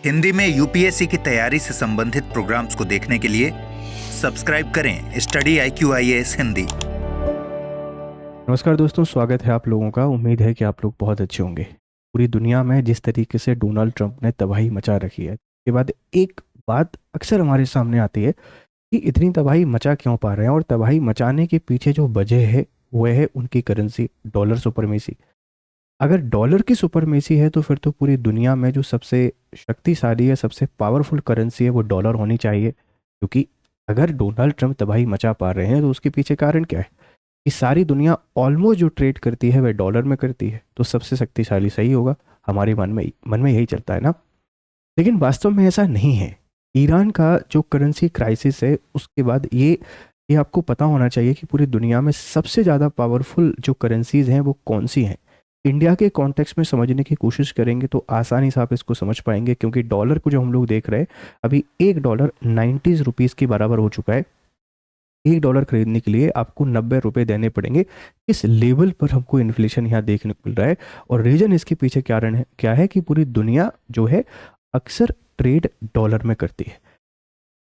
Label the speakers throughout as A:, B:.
A: हिंदी में यूपीएससी की तैयारी से संबंधित प्रोग्राम्स को देखने के लिए सब्सक्राइब करें स्टडी IQIAS हिंदी।
B: नमस्कार दोस्तों, स्वागत है आप लोगों का। उम्मीद है कि आप लोग बहुत अच्छे होंगे। पूरी दुनिया में जिस तरीके से डोनाल्ड ट्रंप ने तबाही मचा रखी है, उसके बाद एक बात अक्सर हमारे सामने आती है कि इतनी तबाही मचा क्यों पा रहे हैं, और तबाही मचाने के पीछे जो वजह है वो है उनकी करेंसी डॉलर सुपरमेसी। अगर डॉलर की सुपरमेसी है तो फिर तो पूरी दुनिया में जो सबसे शक्तिशाली है, सबसे पावरफुल करेंसी है वो डॉलर होनी चाहिए। क्योंकि अगर डोनाल्ड ट्रंप तबाही मचा पा रहे हैं तो उसके पीछे कारण क्या है कि सारी दुनिया ऑलमोस्ट जो ट्रेड करती है वह डॉलर में करती है, तो सबसे शक्तिशाली सही होगा। हमारे मन में यही चलता है ना। लेकिन वास्तव में ऐसा नहीं है। ईरान का जो करेंसी क्राइसिस है उसके बाद ये आपको पता होना चाहिए कि पूरी दुनिया में सबसे ज़्यादा पावरफुल जो करेंसीज हैं वो कौन सी हैं। इंडिया के कॉन्टेक्स्ट में समझने की कोशिश करेंगे तो आसानी से आप इसको समझ पाएंगे, क्योंकि डॉलर को जो हम लोग देख रहे हैं अभी $1 90 रुपीज़ के बराबर हो चुका है। $1 खरीदने के लिए आपको 90 रुपये देने पड़ेंगे। इस लेवल पर हमको इन्फ्लेशन यहाँ देखने को मिल रहा है। और रीजन इसके पीछे कारण है क्या है कि पूरी दुनिया जो है अक्सर ट्रेड डॉलर में करती है,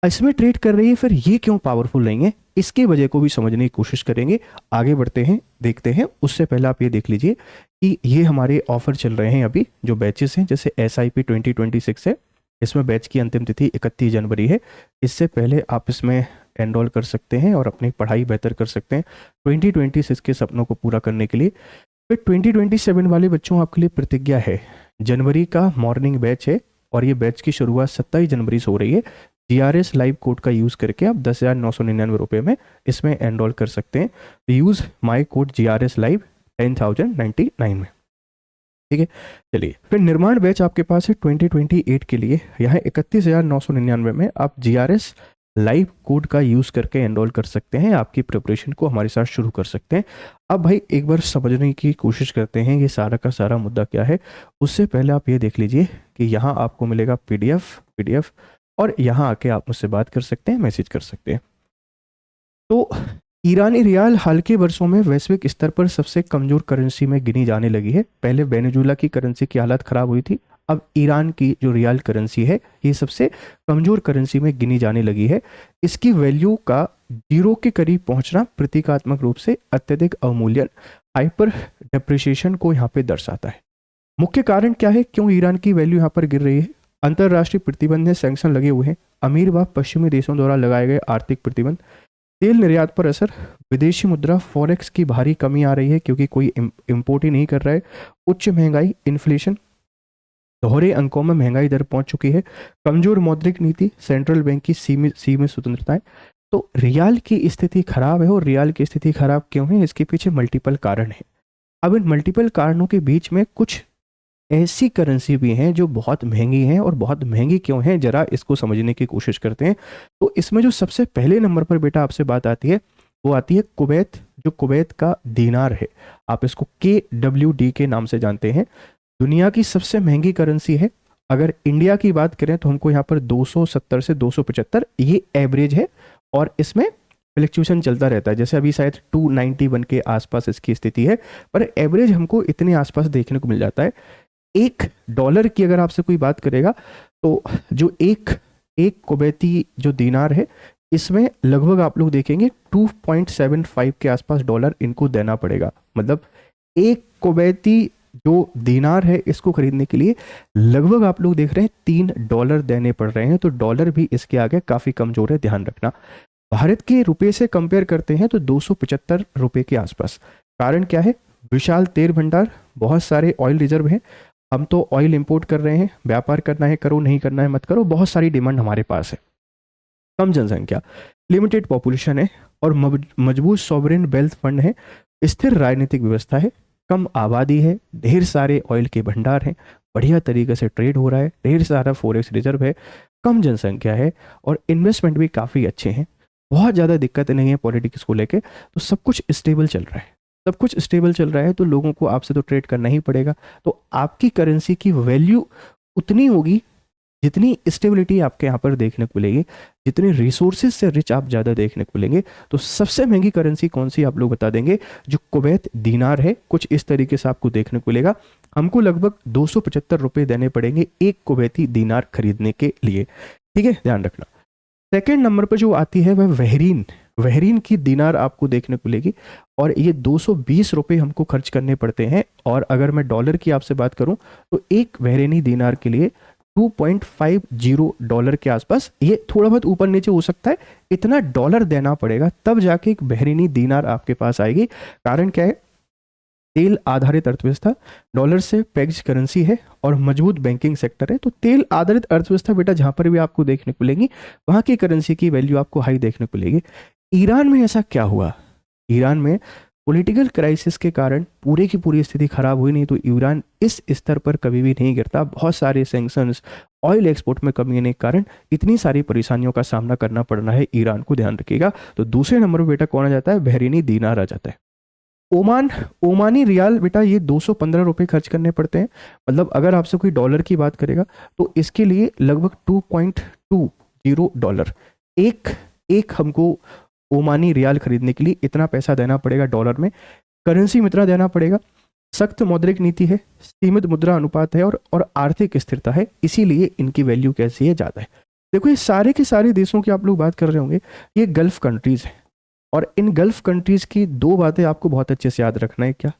B: इसमें ट्रेड कर रही है। फिर ये क्यों पावरफुल नहीं है, इसके वजह को भी समझने की कोशिश करेंगे। आगे बढ़ते हैं, देखते हैं। उससे पहले आप ये देख लीजिए कि ये हमारे ऑफर चल रहे हैं अभी जो बैचेस हैं, जैसे SIP 2026 है। इसमें बैच की अंतिम तिथि 31 जनवरी है। इससे पहले आप इसमें एनरोल कर सकते हैं और अपनी पढ़ाई बेहतर कर सकते हैं 2026 के सपनों को पूरा करने के लिए। फिर 2027 वाले बच्चों, आपके लिए प्रतिज्ञा है। जनवरी का मॉर्निंग बैच है और ये बैच की शुरुआत 27 जनवरी से हो रही है। GRS लाइव कोड का यूज़ करके आप 10,999 रुपये में इसमें एनरोल कर सकते हैं। Use my code GRS live 10,099 में। ठीक है, चलिए। फिर निर्माण बैच आपके पास है 2028 के लिए। यहाँ 31,999 में आप GRS लाइव कोड का यूज़ करके एनरोल कर सकते हैं। आपकी प्रिपरेशन को हमारे साथ शुरू कर सकते हैं। अब भाई एक बार समझने की कोशिश करते हैं ये सारा का सारा मुद्दा क्या है। उससे पहले आप ये देख लीजिए कि यहाँ आपको मिलेगा PDF और यहाँ आके आप मुझसे बात कर सकते हैं, मैसेज कर सकते हैं। तो ईरानी रियाल हाल के वर्षों में वैश्विक स्तर पर सबसे कमजोर करेंसी में गिनी जाने लगी है। पहले वेनेजुएला की करेंसी की हालत खराब हुई थी, अब ईरान की जो रियाल करेंसी है ये सबसे कमजोर करेंसी में गिनी जाने लगी है। इसकी वैल्यू का 0 के करीब पहुंचना प्रतीकात्मक रूप से अत्यधिक अवमूल्यन, हाइपर डेप्रिसिएशन को यहाँ पे दर्शाता है। मुख्य कारण क्या है, क्यों ईरान की वैल्यू यहाँ पर गिर रही है? अंतर्राष्ट्रीय प्रतिबंध, सैंक्शन लगे हुए हैं, अमीर व पश्चिमी देशों द्वारा लगाए गए आर्थिक प्रतिबंध, तेल निर्यात पर असर, विदेशी मुद्रा फॉरेक्स की भारी कमी आ रही है क्योंकि कोई इंपोर्ट ही नहीं कर रहा है, उच्च महंगाई, इन्फ्लेशन, दोहरे अंकों में महंगाई दर पहुंच चुकी है, कमजोर मौद्रिक नीति, सेंट्रल बैंक की सीमित स्वतंत्रताएं। तो रियाल की स्थिति खराब है। और रियाल की स्थिति खराब क्यों है, इसके पीछे मल्टीपल कारण है। अब इन मल्टीपल कारणों के बीच में कुछ ऐसी करेंसी भी हैं जो बहुत महंगी हैं। और बहुत महंगी क्यों हैं, जरा इसको समझने की कोशिश करते हैं। तो इसमें जो सबसे पहले नंबर पर बेटा आपसे बात आती है वो आती है कुवैत, जो कुवैत का दीनार है। आप इसको KWD के नाम से जानते हैं। दुनिया की सबसे महंगी करेंसी है। अगर इंडिया की बात करें तो हमको यहाँ पर 270 से 275 ये एवरेज है, और इसमें फ्लक्चुएशन चलता रहता है। जैसे अभी शायद 291 के आसपास इसकी स्थिति है, पर एवरेज हमको इतने आसपास देखने को मिल जाता है। $1 की अगर आपसे कोई बात करेगा तो जो एक कुवैती जो दीनार है इसमें लगभग आप लोग देखेंगे 2.75 के आसपास डॉलर इनको देना पड़ेगा। मतलब एक कुवैती जो दीनार है इसको खरीदने के लिए लगभग आप लोग देख रहे हैं $3 देने पड़ रहे हैं। तो डॉलर भी इसके आगे काफी कमजोर है, ध्यान रखना। भारत के रुपए से कंपेयर करते हैं तो 275 रुपए के आसपास। कारण क्या है, विशाल तेल भंडार, बहुत सारे ऑयल रिजर्व है। हम तो ऑयल इंपोर्ट कर रहे हैं, व्यापार करना है करो, नहीं करना है मत करो, बहुत सारी डिमांड हमारे पास है। कम जनसंख्या, लिमिटेड पॉपुलेशन है, और मजबूत सॉवरेन वेल्थ फंड है, स्थिर राजनीतिक व्यवस्था है, कम आबादी है, ढेर सारे ऑयल के भंडार हैं, बढ़िया तरीके से ट्रेड हो रहा है, ढेर सारा फॉरेक्स रिजर्व है, कम जनसंख्या है, और इन्वेस्टमेंट भी काफ़ी अच्छे हैं। बहुत ज़्यादा दिक्कत नहीं है पॉलिटिक्स को लेके। तो सब कुछ स्टेबल चल रहा है, सब कुछ स्टेबल चल रहा है। तो लोगों को आपसे तो ट्रेड करना ही पड़ेगा। तो आपकी करेंसी की वैल्यू उतनी होगी जितनी स्टेबिलिटी आपके यहाँ पर देखने को मिलेगी, जितने रिसोर्सेज से रिच आप ज़्यादा देखने को मिलेंगे, तो सबसे महंगी करेंसी कौन सी आप लोग बता देंगे? जो कुवैत दीनार है। कुछ इस तरीके से आपको देखने को मिलेगा। हमको लगभग 275 रुपये देने पड़ेंगे एक कुवैती दीनार खरीदने के लिए, ठीक है, ध्यान रखना। सेकेंड नंबर पर जो आती है वह बहरीन की दीनार आपको देखने को मिलेगी, और ये 220 रुपये हमको खर्च करने पड़ते हैं। और अगर मैं डॉलर की आपसे बात करूं तो एक बहरीनी दीनार के लिए 2.50 डॉलर के आसपास, ये थोड़ा बहुत ऊपर नीचे हो सकता है, इतना डॉलर देना पड़ेगा तब जाके एक बहरीनी दीनार आपके पास आएगी। कारण क्या है? तेल आधारित अर्थव्यवस्था, डॉलर से पेग्ड करेंसी है और मजबूत बैंकिंग सेक्टर है। तो तेल आधारित अर्थव्यवस्था बेटा जहां पर भी आपको देखने को मिलेगी, वहां की करेंसी की वैल्यू आपको हाई देखने को मिलेगी। ईरान में ऐसा क्या हुआ? ईरान में पॉलिटिकल क्राइसिस के कारण पूरे की पूरी स्थिति खराब हुई नहीं, तो ईरान इस स्तर पर कभी भी नहीं गिरता। बहुत सारे सैंक्शंस, ऑयल एक्सपोर्ट में कमी आने के कारण इतनी सारी परेशानियों का सामना करना पड़ रहा है ईरान को, ध्यान रखिएगा। तो दूसरे नंबर पर बेटा कौन आ जाता है? बहरीनी दीनार आ जाता है। ओमानी रियाल बेटा, ये 215 रुपये खर्च करने पड़ते हैं। मतलब अगर आपसे कोई डॉलर की बात करेगा तो इसके लिए लगभग 2.20 डॉलर एक हमको ओमानी रियाल खरीदने के लिए इतना पैसा देना पड़ेगा डॉलर में। करेंसी में इतना देना पड़ेगा। सख्त मौद्रिक नीति है, सीमित मुद्रा अनुपात है और आर्थिक स्थिरता है, इसीलिए इनकी वैल्यू कैसी है? ज़्यादा है। देखो, ये सारे के सारे देशों की आप लोग बात कर रहे होंगे, ये गल्फ कंट्रीज़ हैं, और इन गल्फ कंट्रीज़ की दो बातें आपको बहुत अच्छे से याद रखना है। क्या?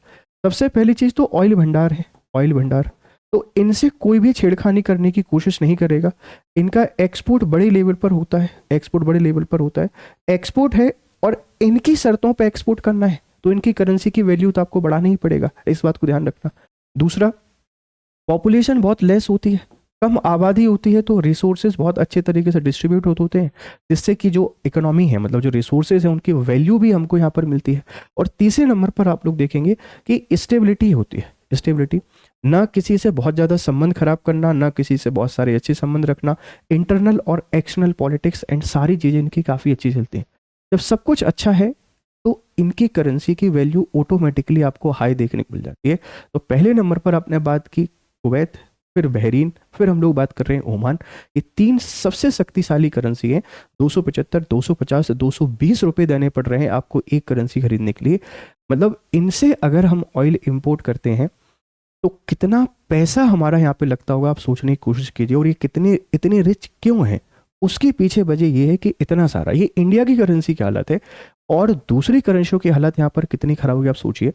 B: सबसे पहली चीज़ तो ऑयल भंडार है, ऑयल भंडार। तो इनसे कोई भी छेड़खानी करने की कोशिश नहीं करेगा। इनका एक्सपोर्ट बड़े लेवल पर होता है, एक्सपोर्ट है, और इनकी शर्तों पे एक्सपोर्ट करना है, तो इनकी करेंसी की वैल्यू तो आपको बढ़ाना ही पड़ेगा, इस बात को ध्यान रखना। दूसरा, पॉपुलेशन बहुत लेस होती है, कम आबादी होती है, तो रिसोर्सेज बहुत अच्छे तरीके से डिस्ट्रीब्यूट होते हैं, जिससे कि जो इकोनॉमी है, मतलब जो रिसोर्सेज है, उनकी वैल्यू भी हमको यहाँ पर मिलती है। और तीसरे नंबर पर आप लोग देखेंगे कि स्टेबिलिटी होती है। स्टेबिलिटी, ना किसी से बहुत ज़्यादा संबंध खराब करना, ना किसी से बहुत सारे अच्छे संबंध रखना, इंटरनल और एक्सटर्नल पॉलिटिक्स एंड सारी चीज़ें इनकी काफ़ी अच्छी चलती हैं। जब सब कुछ अच्छा है तो इनकी करेंसी की वैल्यू ऑटोमेटिकली आपको हाई देखने को मिल जाती है। तो पहले नंबर पर आपने बात की कुवैत, फिर बहरीन, फिर हम लोग बात कर रहे हैं ओमान। ये तीन सबसे शक्तिशाली करेंसी है। 275, 250, 220 रुपये देने पड़ रहे हैं आपको एक करेंसी खरीदने के लिए। मतलब इनसे अगर हम ऑयल इंपोर्ट करते हैं तो कितना पैसा हमारा यहाँ पे लगता होगा, आप सोचने की कोशिश कीजिए। और ये इतने रिच क्यों हैं, उसके पीछे वजह ये है कि इतना सारा, ये इंडिया की करेंसी की हालत है और दूसरी करेंसियों की हालत यहाँ पर कितनी खराब होगी आप सोचिए।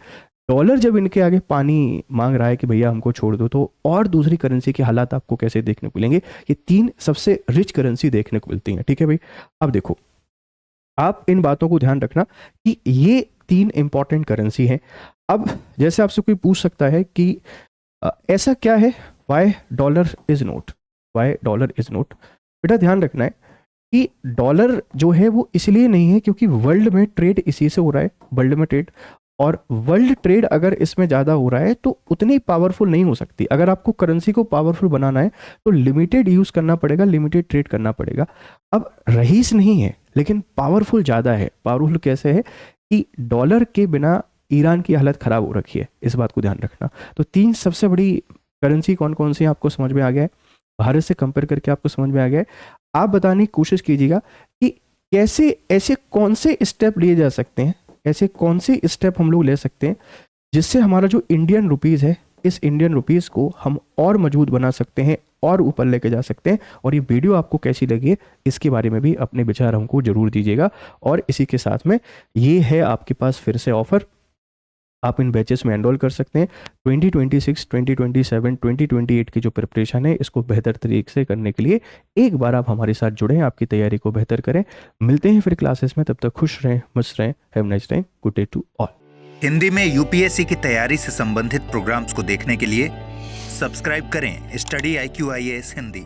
B: डॉलर जब इनके आगे पानी मांग रहा है कि भैया हमको छोड़ दो, तो और दूसरी करेंसी के हालात आपको कैसे देखने को मिलेंगे? ये तीन सबसे रिच करेंसी देखने को मिलती हैं, ठीक है भाई। अब देखो, आप इन बातों को ध्यान रखना कि ये तीन इंपॉर्टेंट करेंसी हैं। अब जैसे आपसे कोई पूछ सकता है कि ऐसा क्या है, वाई डॉलर इज नोट, बेटा ध्यान रखना है कि डॉलर जो है वो इसलिए नहीं है क्योंकि वर्ल्ड में ट्रेड इसी से हो रहा है, वर्ल्ड में ट्रेड, और वर्ल्ड ट्रेड अगर इसमें ज़्यादा हो रहा है तो उतनी पावरफुल नहीं हो सकती। अगर आपको करेंसी को पावरफुल बनाना है तो लिमिटेड यूज़ करना पड़ेगा, लिमिटेड ट्रेड करना पड़ेगा। अब रईस नहीं है लेकिन पावरफुल ज़्यादा है। पावरफुल कैसे है कि डॉलर के बिना ईरान की हालत ख़राब हो रखी है, इस बात को ध्यान रखना। तो तीन सबसे बड़ी करेंसी कौन कौन सी आपको समझ में आ गया है, भारत से कंपेयर करके आपको समझ में आ गया है। आप बताने की कोशिश कीजिएगा कि कैसे, ऐसे कौन से स्टेप लिए जा सकते हैं, ऐसे कौन से स्टेप हम लोग ले सकते हैं जिससे हमारा जो इंडियन रुपीज़ है, इस इंडियन रुपीज़ को हम और मजबूत बना सकते हैं और ऊपर लेके जा सकते हैं। और ये वीडियो आपको कैसी लगी इसके बारे में भी अपने विचार हमको जरूर दीजिएगा। और इसी के साथ में ये है आपके पास फिर से ऑफर, आप इन बैचेस में एनरोल कर सकते हैं। 2026, 2027, 2028 की जो प्रिपरेशन है इसको बेहतर तरीके से करने के लिए एक बार आप हमारे साथ जुड़ें, आपकी तैयारी को बेहतर करें। मिलते हैं फिर क्लासेस में, तब तक खुश रहें, मस्त रहें। Have nice day, good day to all.
A: Hindi में यूपीएससी की तैयारी से संबंधित प्रोग्राम्स को देखने के लिए सब्सक्राइब करें स्टडी IQ IAS हिंदी।